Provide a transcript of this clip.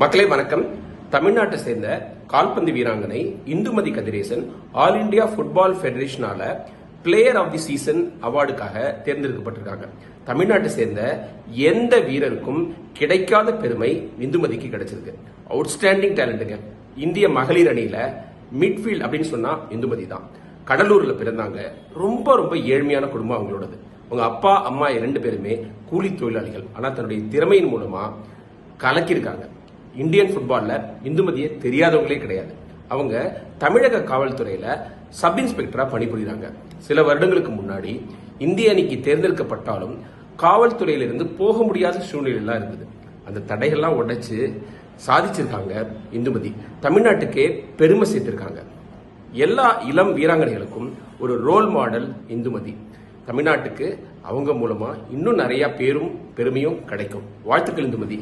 மக்களே வணக்கம். தமிழ்நாட்டை சேர்ந்த கால்பந்து வீராங்கனை Indumathi Kathiresan all India football ஃபெடரேஷனால பிளேயர் ஆஃப் தி சீசன் அவார்டுக்காக தேர்ந்தெடுக்கப்பட்டிருக்காங்க. தமிழ்நாட்டை சேர்ந்த எந்த வீரருக்கும் கிடைக்காத பெருமை இந்துமதிக்கு கிடைச்சிருக்கு. அவுட்ஸ்டாண்டிங் டேலண்ட்டுங்க. இந்திய மகளிர் அணியில மிட்ஃபீல்ட் அப்படின்னு சொன்னா இந்துமதி தான். கடலூர்ல பிறந்தாங்க. ரொம்ப ரொம்ப ஏழ்மையான குடும்பம் அவங்களோடது. உங்க அப்பா அம்மா 2 பேருமே கூலி தொழிலாளிகள். ஆனா தன்னுடைய திறமையின் மூலமா கலக்கியிருக்காங்க. இந்தியன் ஃபுட்பால்ல இந்துமதியை தெரியாதவங்களே கிடையாது. அவங்க தமிழக காவல்துறையில சப் இன்ஸ்பெக்டரா பணிபுரிகிறாங்க. சில வருடங்களுக்கு முன்னாடி இந்திய அணிக்கு தேர்ந்தெடுக்கப்பட்டாலும் காவல்துறையிலிருந்து போக முடியாத சூழ்நிலையெல்லாம் இருந்தது. அந்த தடைகள்லாம் உடைச்சு சாதிச்சிருக்காங்க இந்துமதி. தமிழ்நாட்டுக்கே பெருமை சேர்த்திருக்காங்க. எல்லா இளம் வீராங்கனைகளுக்கும் ஒரு ரோல் மாடல் இந்துமதி. தமிழ்நாட்டுக்கு அவங்க மூலமா இன்னும் நிறைய பேரும் பெருமையும் கிடைக்கும். வாழ்த்துக்கள் இந்துமதி.